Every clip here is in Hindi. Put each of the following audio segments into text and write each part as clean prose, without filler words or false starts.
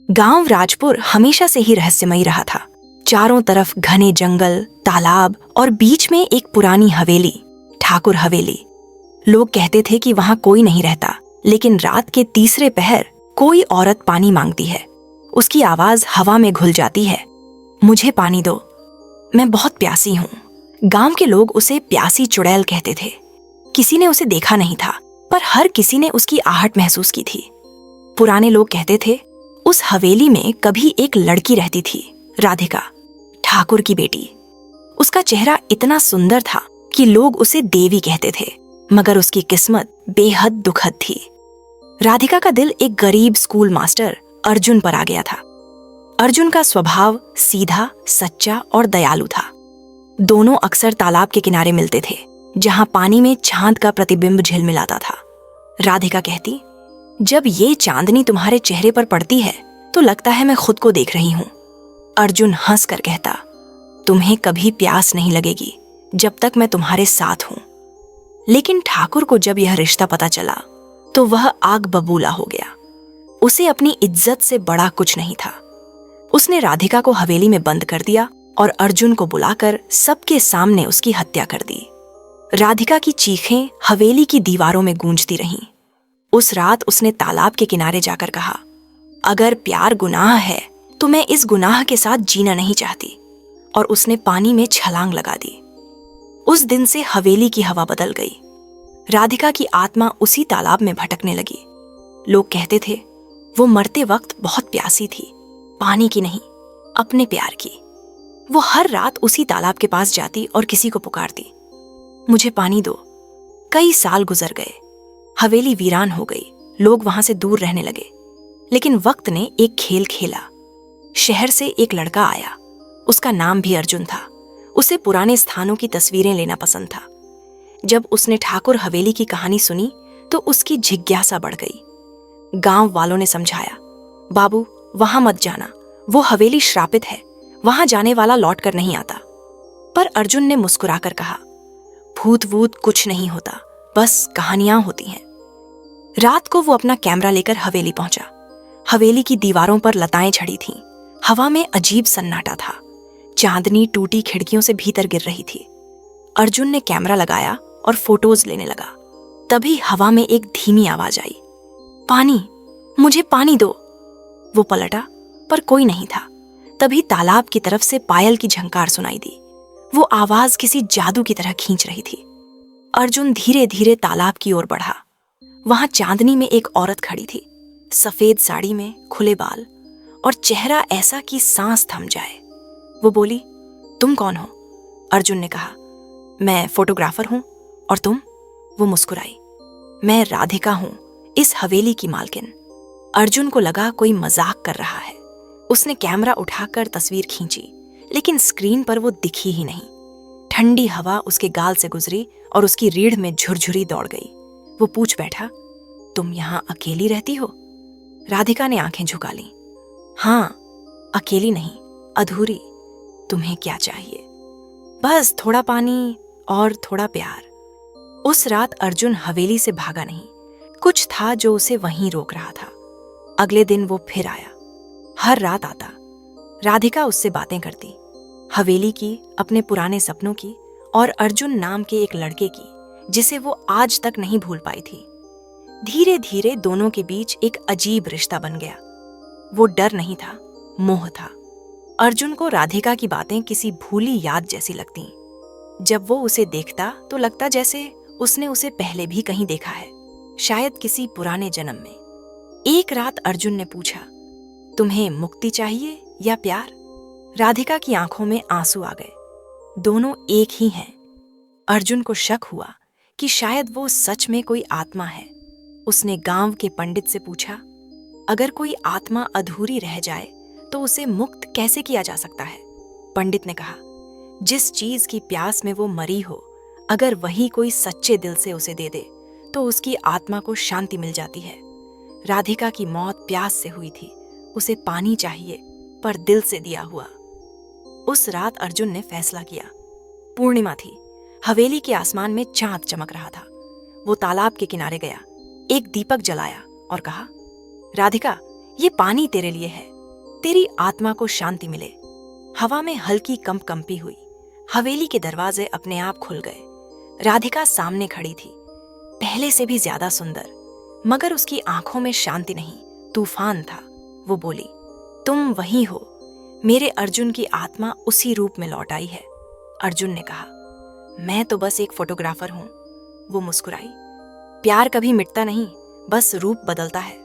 गांव राजपुर हमेशा से ही रहस्यमयी रहा था। चारों तरफ घने जंगल, तालाब और बीच में एक पुरानी हवेली, ठाकुर हवेली। लोग कहते थे कि वहां कोई नहीं रहता, लेकिन रात के तीसरे पहर कोई औरत पानी मांगती है। उसकी आवाज हवा में घुल जाती है, मुझे पानी दो, मैं बहुत प्यासी हूँ। गांव के लोग उसे प्यासी चुड़ैल कहते थे। किसी ने उसे देखा नहीं था, पर हर किसी ने उसकी आहट महसूस की थी। पुराने लोग कहते थे उस हवेली में कभी एक लड़की रहती थी, राधिका, ठाकुर की बेटी। उसका चेहरा इतना सुंदर था कि लोग उसे देवी कहते थे, मगर उसकी किस्मत बेहद दुखद थी। राधिका का दिल एक गरीब स्कूल मास्टर अर्जुन पर आ गया था। अर्जुन का स्वभाव सीधा, सच्चा और दयालु था। दोनों अक्सर तालाब के किनारे मिलते थे, जहां पानी में चांद का प्रतिबिंब झिलमिलाता था। राधिका कहती, जब ये चांदनी तुम्हारे चेहरे पर पड़ती है तो लगता है मैं खुद को देख रही हूं। अर्जुन हंस कर कहता, तुम्हें कभी प्यास नहीं लगेगी जब तक मैं तुम्हारे साथ हूं। लेकिन ठाकुर को जब यह रिश्ता पता चला तो वह आग बबूला हो गया। उसे अपनी इज्जत से बड़ा कुछ नहीं था। उसने राधिका को हवेली में बंद कर दिया और अर्जुन को बुलाकर सबके सामने उसकी हत्या कर दी। राधिका की चीखें हवेली की दीवारों में गूंजती रहीं। उस रात उसने तालाब के किनारे जाकर कहा, अगर प्यार गुनाह है तो मैं इस गुनाह के साथ जीना नहीं चाहती, और उसने पानी में छलांग लगा दी। उस दिन से हवेली की हवा बदल गई। राधिका की आत्मा उसी तालाब में भटकने लगी। लोग कहते थे वो मरते वक्त बहुत प्यासी थी, पानी की नहीं, अपने प्यार की। वो हर रात उसी तालाब के पास जाती और किसी को पुकारती, मुझे पानी दो। कई साल गुजर गए, हवेली वीरान हो गई, लोग वहां से दूर रहने लगे। लेकिन वक्त ने एक खेल खेला। शहर से एक लड़का आया, उसका नाम भी अर्जुन था। उसे पुराने स्थानों की तस्वीरें लेना पसंद था। जब उसने ठाकुर हवेली की कहानी सुनी तो उसकी जिज्ञासा बढ़ गई। गांव वालों ने समझाया, बाबू वहां मत जाना, वो हवेली श्रापित है, वहां जाने वाला लौट कर नहीं आता। पर अर्जुन ने मुस्कुराकर कहा, भूत वूत कुछ नहीं होता, बस कहानियां होती हैं। रात को वो अपना कैमरा लेकर हवेली पहुंचा। हवेली की दीवारों पर लताएं छड़ी थीं। हवा में अजीब सन्नाटा था। चांदनी टूटी खिड़कियों से भीतर गिर रही थी। अर्जुन ने कैमरा लगाया और फोटोज लेने लगा। तभी हवा में एक धीमी आवाज आई, पानी, मुझे पानी दो। वो पलटा, पर कोई नहीं था। तभी तालाब की तरफ से पायल की झंकार सुनाई दी। वो आवाज किसी जादू की तरह खींच रही थी। अर्जुन धीरे धीरे तालाब की ओर बढ़ा। वहां चांदनी में एक औरत खड़ी थी, सफेद साड़ी में, खुले बाल और चेहरा ऐसा कि सांस थम जाए। वो बोली, तुम कौन हो? अर्जुन ने कहा, मैं फोटोग्राफर हूं। और तुम? वो मुस्कुराई, मैं राधिका हूं, इस हवेली की मालकिन। अर्जुन को लगा कोई मजाक कर रहा है। उसने कैमरा उठाकर तस्वीर खींची, लेकिन स्क्रीन पर वो दिखी ही नहीं। ठंडी हवा उसके गाल से गुजरी और उसकी रीढ़ में झुरझुरी दौड़ गई। वो पूछ बैठा, तुम यहां अकेली रहती हो? राधिका ने आंखें झुका लीं। हां, अकेली नहीं, अधूरी। तुम्हें क्या चाहिए? बस थोड़ा पानी और थोड़ा प्यार। उस रात अर्जुन हवेली से भागा नहीं। कुछ था जो उसे वहीं रोक रहा था। अगले दिन वो फिर आया। हर रात आता। राधिका उससे बातें करती, हवेली की, अपने पुराने सपनों की और अर्जुन नाम के एक लड़के की, जिसे वो आज तक नहीं भूल पाई थी। धीरे धीरे दोनों के बीच एक अजीब रिश्ता बन गया। वो डर नहीं था, मोह था। अर्जुन को राधिका की बातें किसी भूली याद जैसी लगती। जब वो उसे देखता तो लगता जैसे उसने उसे पहले भी कहीं देखा है, शायद किसी पुराने जन्म में। एक रात अर्जुन ने पूछा, तुम्हें मुक्ति चाहिए या प्यार? राधिका की आंखों में आंसू आ गए। दोनों एक ही हैं। अर्जुन को शक हुआ कि शायद वो सच में कोई आत्मा है। उसने गांव के पंडित से पूछा, अगर कोई आत्मा अधूरी रह जाए तो उसे मुक्त कैसे किया जा सकता है? पंडित ने कहा, जिस चीज की प्यास में वो मरी हो, अगर वही कोई सच्चे दिल से उसे दे दे तो उसकी आत्मा को शांति मिल जाती है। राधिका की मौत प्यास से हुई थी। उसे पानी चाहिए, पर दिल से दिया हुआ। उस रात अर्जुन ने फैसला किया। पूर्णिमा थी। हवेली के आसमान में चांद चमक रहा था। वो तालाब के किनारे गया, एक दीपक जलाया और कहा, राधिका, ये पानी तेरे लिए है, तेरी आत्मा को शांति मिले। हवा में हल्की कंपी हुई। हवेली के दरवाजे अपने आप खुल गए। राधिका सामने खड़ी थी, पहले से भी ज्यादा सुंदर, मगर उसकी आंखों में शांति नहीं, तूफान था। वो बोली, तुम वही हो। मेरे अर्जुन की आत्मा उसी रूप में लौट आई है। अर्जुन ने कहा, मैं तो बस एक फोटोग्राफर हूं। वो मुस्कुराई। प्यार कभी मिटता नहीं, बस रूप बदलता है।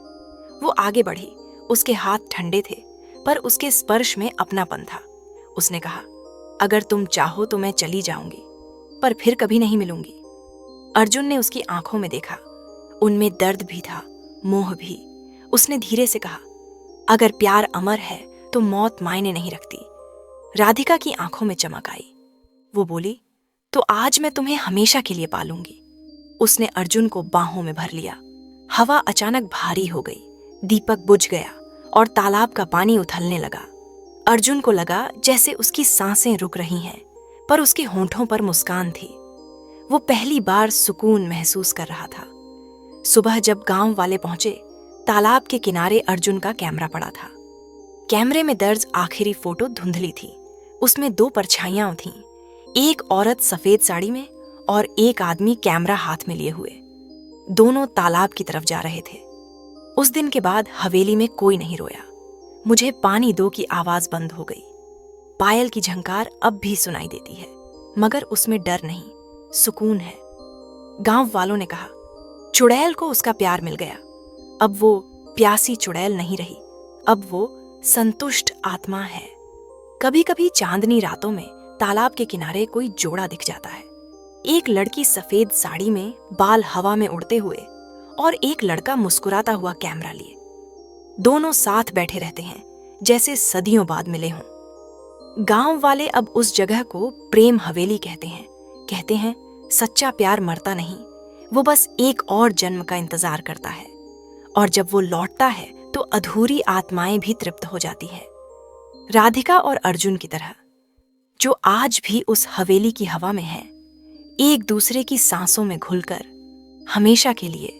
वो आगे बढ़ी। उसके हाथ ठंडे थे, पर उसके स्पर्श में अपनापन था। उसने कहा, अगर तुम चाहो तो मैं चली जाऊंगी, पर फिर कभी नहीं मिलूंगी। अर्जुन ने उसकी आंखों में देखा। उनमें दर्द भी था, मोह भी। उसने धीरे से कहा, अगर प्यार अमर है तो मौत मायने नहीं रखती। राधिका की आंखों में चमक आई। वो बोली, तो आज मैं तुम्हें हमेशा के लिए पालूंगी। उसने अर्जुन को बाहों में भर लिया। हवा अचानक भारी हो गई। दीपक बुझ गया और तालाब का पानी उथलने लगा। अर्जुन को लगा जैसे उसकी सांसें रुक रही हैं, पर उसके होंठों पर मुस्कान थी। वो पहली बार सुकून महसूस कर रहा था। सुबह जब गांव वाले पहुंचे, तालाब के किनारे अर्जुन का कैमरा पड़ा था। कैमरे में दर्ज आखिरी फोटो धुंधली थी। उसमें 2 परछाइयां थीं, एक औरत सफेद साड़ी में और एक आदमी कैमरा हाथ में लिए हुए। दोनों तालाब की तरफ जा रहे थे। उस दिन के बाद हवेली में कोई नहीं रोया। मुझे पानी दो की आवाज बंद हो गई। पायल की झंकार अब भी सुनाई देती है, मगर उसमें डर नहीं, सुकून है। गांव वालों ने कहा, चुड़ैल को उसका प्यार मिल गया। अब वो प्यासी चुड़ैल नहीं रही, अब वो संतुष्ट आत्मा है। कभी कभी चांदनी रातों में तालाब के किनारे कोई जोड़ा दिख जाता है। एक लड़की सफेद साड़ी में, बाल हवा में उड़ते हुए, और एक लड़का मुस्कुराता हुआ कैमरा लिए। दोनों साथ बैठे रहते हैं, जैसे सदियों बाद मिले हों। गांव वाले अब उस जगह को प्रेम हवेली कहते हैं। कहते हैं, सच्चा प्यार मरता नहीं, वो बस एक और जन्म का इंतजार करता है। और जब वो लौटता है तो अधूरी आत्माएं भी तृप्त हो जाती है। राधिका और अर्जुन की तरह, जो आज भी उस हवेली की हवा में है, एक दूसरे की सांसों में घुलकर हमेशा के लिए